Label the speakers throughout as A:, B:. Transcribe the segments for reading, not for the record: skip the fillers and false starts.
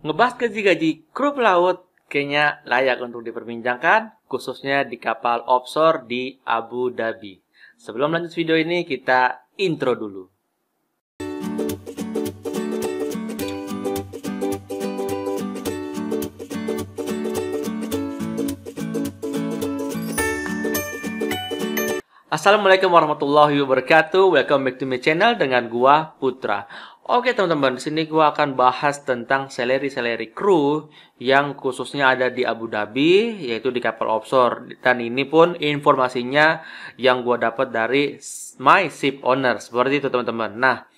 A: Ngebahas gaji-gaji kru pelaut kayaknya layak untuk diperbincangkan, khususnya di kapal offshore di Abu Dhabi. Sebelum lanjut video ini, kita intro dulu. Assalamualaikum warahmatullahi wabarakatuh. Welcome back to my channel dengan gua Putra. Oke teman-teman, di sini gua akan bahas tentang salary kru yang khususnya ada di Abu Dhabi, yaitu di kapal offshore. Dan ini pun informasinya yang gua dapat dari my ship owner. Seperti itu teman-teman. Nah,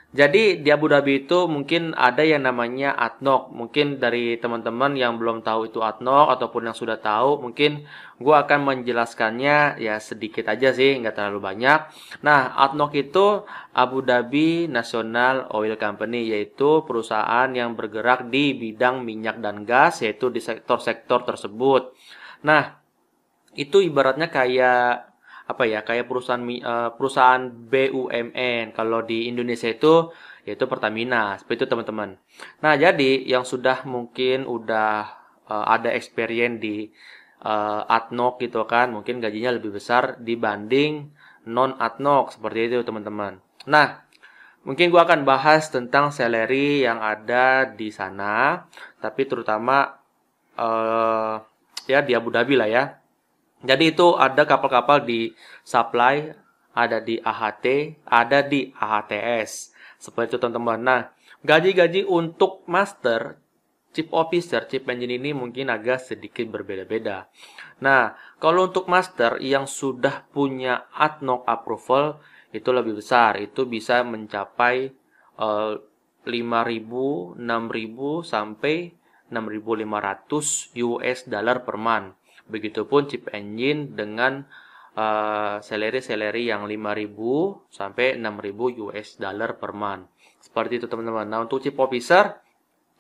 A: jadi di Abu Dhabi itu mungkin ada yang namanya ADNOC. Mungkin dari teman-teman yang belum tahu itu ADNOC ataupun yang sudah tahu, mungkin gue akan menjelaskannya ya sedikit aja sih, nggak terlalu banyak. Nah, ADNOC itu Abu Dhabi National Oil Company, yaitu perusahaan yang bergerak di bidang minyak dan gas, yaitu di sektor-sektor tersebut. Nah, itu ibaratnya kayak apa ya, kayak perusahaan BUMN kalau di Indonesia itu yaitu Pertamina, seperti itu teman-teman. Nah, jadi yang sudah mungkin udah ada experience di ADNOC gitu kan, mungkin gajinya lebih besar dibanding non ADNOC, seperti itu teman-teman. Nah, mungkin gua akan bahas tentang salary yang ada di sana, tapi terutama ya di Abu Dhabi lah ya. Jadi itu ada kapal-kapal di supply, ada di AHT, ada di AHTS. Seperti itu teman-teman. Nah, gaji-gaji untuk master, chief officer, chief engineer ini mungkin agak sedikit berbeda-beda. Nah, kalau untuk master yang sudah punya ADNOC approval, itu lebih besar. Itu bisa mencapai 5.000, 6.000 sampai 6.500 US dollar per month. Begitupun chip engine dengan salary yang 5.000 sampai 6.000 US dollar per month. Seperti itu teman-teman. Nah, untuk chip officer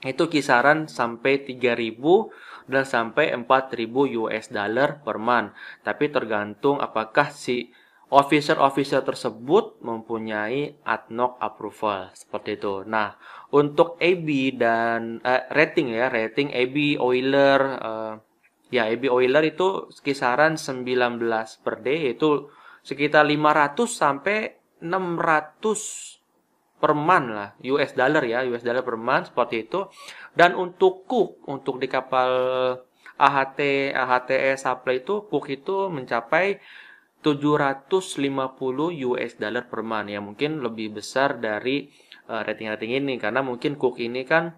A: itu kisaran sampai 3.000 dan sampai 4.000 US dollar per month. Tapi tergantung apakah si officer tersebut mempunyai ADNOC approval. Seperti itu. Nah, untuk AB dan rating AB Oiler ya, AB Oiler itu kisaran 19 per day, itu sekitar 500 sampai 600 per month lah, US dollar ya, US dollar per month, seperti itu. Dan untuk cook, untuk di kapal AHT, AHTS supply itu, cook itu mencapai 750 US dollar per month, ya mungkin lebih besar dari rating-rating ini, karena mungkin cook ini kan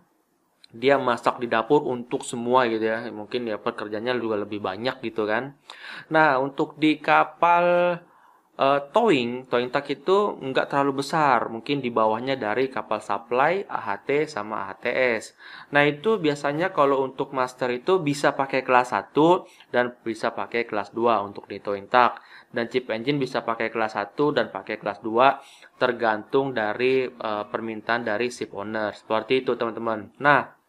A: dia masak di dapur untuk semua gitu ya, mungkin ya pekerjaannya juga lebih banyak gitu kan. Nah, untuk di kapal towing tug itu nggak terlalu besar, mungkin di bawahnya dari kapal supply AHT sama AHTS. Nah, itu biasanya kalau untuk master itu bisa pakai kelas 1 dan bisa pakai kelas 2 untuk di towing tug, dan chip engine bisa pakai kelas 1 dan pakai kelas 2 tergantung dari permintaan dari ship owner. Seperti itu teman-teman. Nah,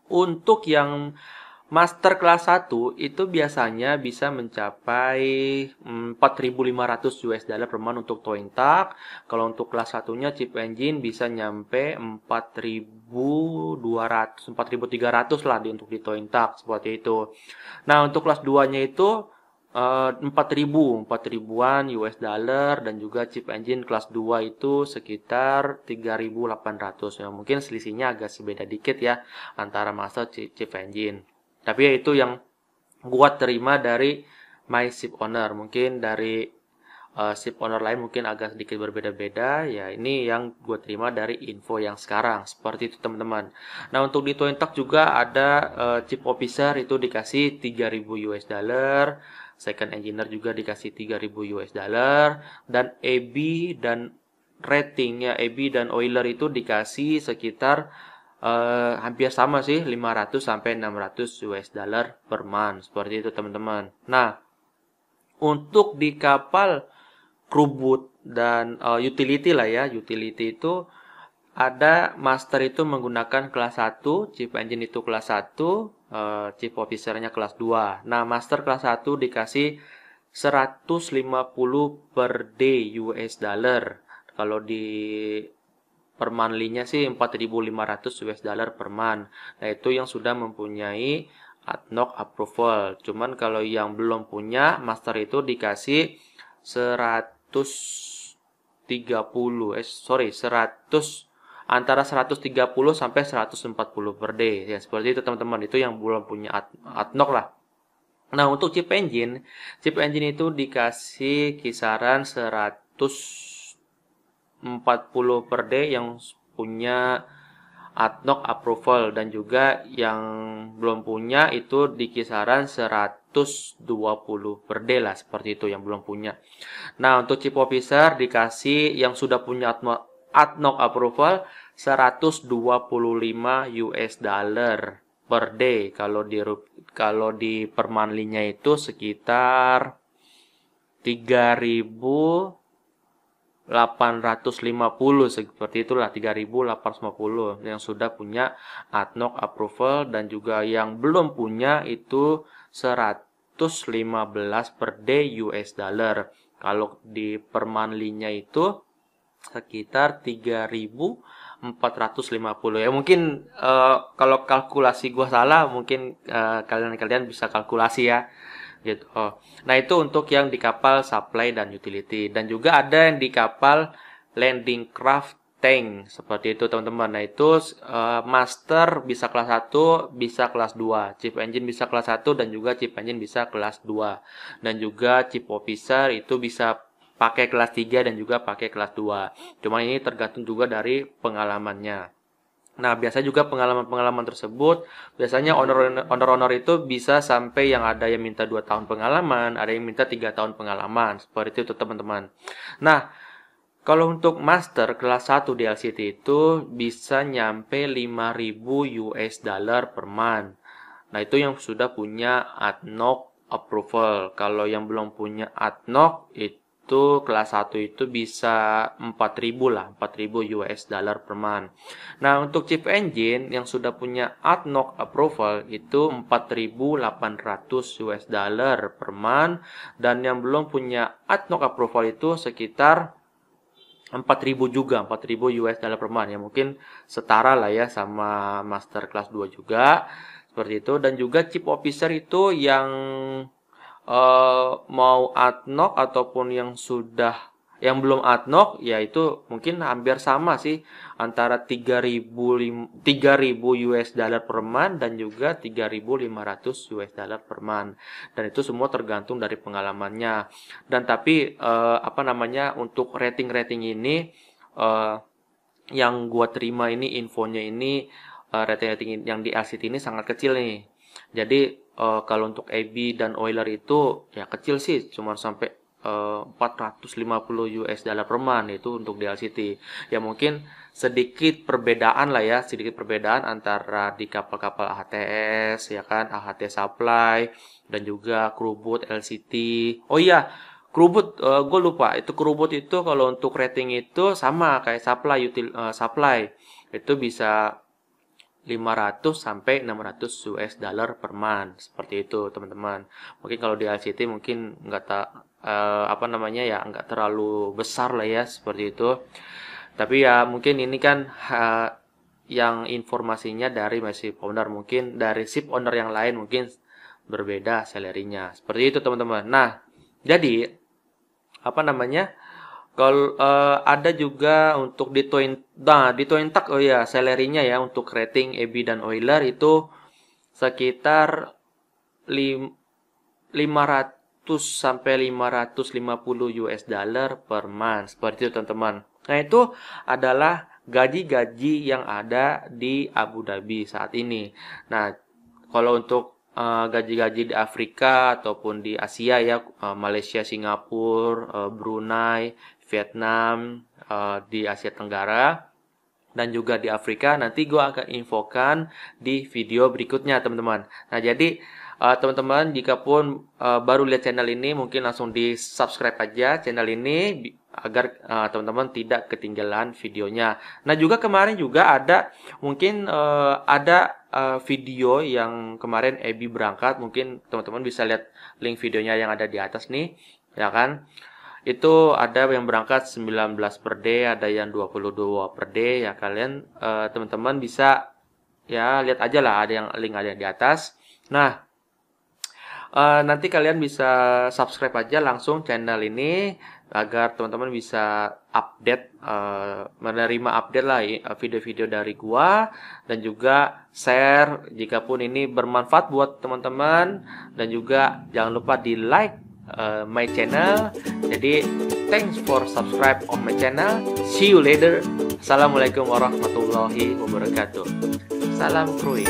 A: untuk yang master kelas 1 itu biasanya bisa mencapai 4.500 US dollar per month untuk towing tug. Kalau untuk kelas 1-nya chip engine bisa nyampe 4.200, 4.300 lah untuk di towing tug, seperti itu. Nah, untuk kelas 2-nya itu 4.000-an US dollar, dan juga chip engine kelas 2 itu sekitar 3.800 ya. Mungkin selisihnya agak beda dikit ya antara master chip engine. Tapi ya itu yang gua terima dari my ship owner. Mungkin dari ship owner lain mungkin agak sedikit berbeda-beda. Ya, ini yang gua terima dari info yang sekarang. Seperti itu teman-teman. Nah, untuk di Twin Tuck juga ada chief officer itu dikasih 3.000 US dollar. Second engineer juga dikasih 3.000 US dollar, dan AB dan ratingnya AB dan Oiler itu dikasih sekitar hampir sama sih, 500 sampai 600 US dollar per month. Seperti itu teman-teman. Nah, untuk di kapal crewboat dan utility lah ya, utility itu ada master itu menggunakan kelas 1, chief engine itu kelas 1, chief officer-nya kelas 2. Nah, master kelas 1 dikasih 150 per day US dollar. Kalau di per monthly-nya sih 4.500 US dollar per month. Nah, itu yang sudah mempunyai ADNOC approval. Cuman kalau yang belum punya, master itu dikasih 100 antara 130 sampai 140 per day. Ya, seperti itu teman-teman. Itu yang belum punya ADNOC lah. Nah, untuk chip engine itu dikasih kisaran 140 per day yang punya ADNOC approval, dan juga yang belum punya itu di kisaran 120 per day lah, seperti itu yang belum punya. Nah, untuk chip officer dikasih yang sudah punya ADNOC approval 125 US dollar per day. Kalau di per monthly-nya itu sekitar 3.850, seperti itulah, 3.850 yang sudah punya ADNOC approval, dan juga yang belum punya itu 115 per day US dollar. Kalau di per monthly-nya itu sekitar 3.450 ya. Mungkin kalau kalkulasi gua salah, mungkin kalian bisa kalkulasi ya gitu. Nah, itu untuk yang di kapal supply dan utility, dan juga ada yang di kapal landing craft tank, seperti itu teman-teman. Nah, itu master bisa kelas 1, bisa kelas 2, chief engine bisa kelas 1, dan juga chief engine bisa kelas 2, dan juga chief officer itu bisa pakai kelas 3 dan juga pakai kelas 2. Cuma ini tergantung juga dari pengalamannya. Nah, biasa juga pengalaman-pengalaman tersebut, biasanya owner itu bisa sampai yang ada yang minta 2 tahun pengalaman, ada yang minta 3 tahun pengalaman. Seperti itu teman-teman. Nah, kalau untuk master kelas 1 di LCT itu bisa nyampe 5.000 US dollar per month. Nah, itu yang sudah punya ADNOC approval. Kalau yang belum punya ADNOC itu kelas 1 itu bisa 4.000 lah, 4.000 US dollar per month. Nah, untuk chip engine yang sudah punya ADNOC approval itu 4.800 US dollar per month, dan yang belum punya ADNOC approval itu sekitar 4.000 juga, 4.000 US dollar per month. Ya, mungkin setara lah ya sama master kelas 2 juga. Seperti itu. Dan juga chip officer itu yang mau ADNOC ataupun yang belum ADNOC, ya itu mungkin hampir sama sih, antara 3.000 US dollar per month dan juga 3.500 US dollar per month. Dan itu semua tergantung dari pengalamannya. Dan tapi untuk rating ini yang gua terima ini infonya ini, rating yang di LCT ini sangat kecil nih. Jadi kalau untuk AB dan Oiler itu ya kecil sih, cuma sampai 450 US dollar per month itu untuk di LCT. Ya mungkin sedikit perbedaan lah ya, sedikit perbedaan antara di kapal-kapal AHTS ya kan, AHT Supply dan juga Crewboat LCT. Oh iya, Crewboat gue lupa, itu Crewboat itu kalau untuk rating itu sama kayak Supply itu bisa 500 sampai 600 US dollar per month, seperti itu teman-teman. Mungkin kalau di LCT mungkin nggak terlalu besar lah ya, seperti itu. Tapi ya mungkin ini kan yang informasinya dari ship owner, mungkin dari ship owner yang lain mungkin berbeda salary-nya, seperti itu teman-teman. Nah, jadi kalau ada juga untuk di Twin Tuck, oh ya, salary-nya ya untuk rating AB dan Oiler itu sekitar 500 sampai 550 US dollar per month, seperti itu teman-teman. Nah, itu adalah gaji-gaji yang ada di Abu Dhabi saat ini. Nah, kalau untuk gaji-gaji di Afrika ataupun di Asia ya, Malaysia, Singapura, Brunei, Vietnam, di Asia Tenggara, dan juga di Afrika, nanti gue akan infokan di video berikutnya teman-teman. Nah, jadi teman-teman jika pun baru lihat channel ini, mungkin langsung di subscribe aja channel ini agar teman-teman tidak ketinggalan videonya. Nah, juga kemarin juga ada video yang kemarin Ebi berangkat, mungkin teman-teman bisa lihat link videonya yang ada di atas nih, ya kan? itu ada yang berangkat 19 per day, ada yang 22 per day ya. Kalian teman-teman bisa ya lihat aja lah, ada yang link ada di atas. Nah, nanti kalian bisa subscribe aja langsung channel ini agar teman-teman bisa update, menerima update lah video-video dari gua, dan juga share jikapun ini bermanfaat buat teman-teman, dan juga jangan lupa di like my channel. Jadi thanks for subscribe on my channel. See you later. Assalamualaikum warahmatullahi wabarakatuh. Salam Krui.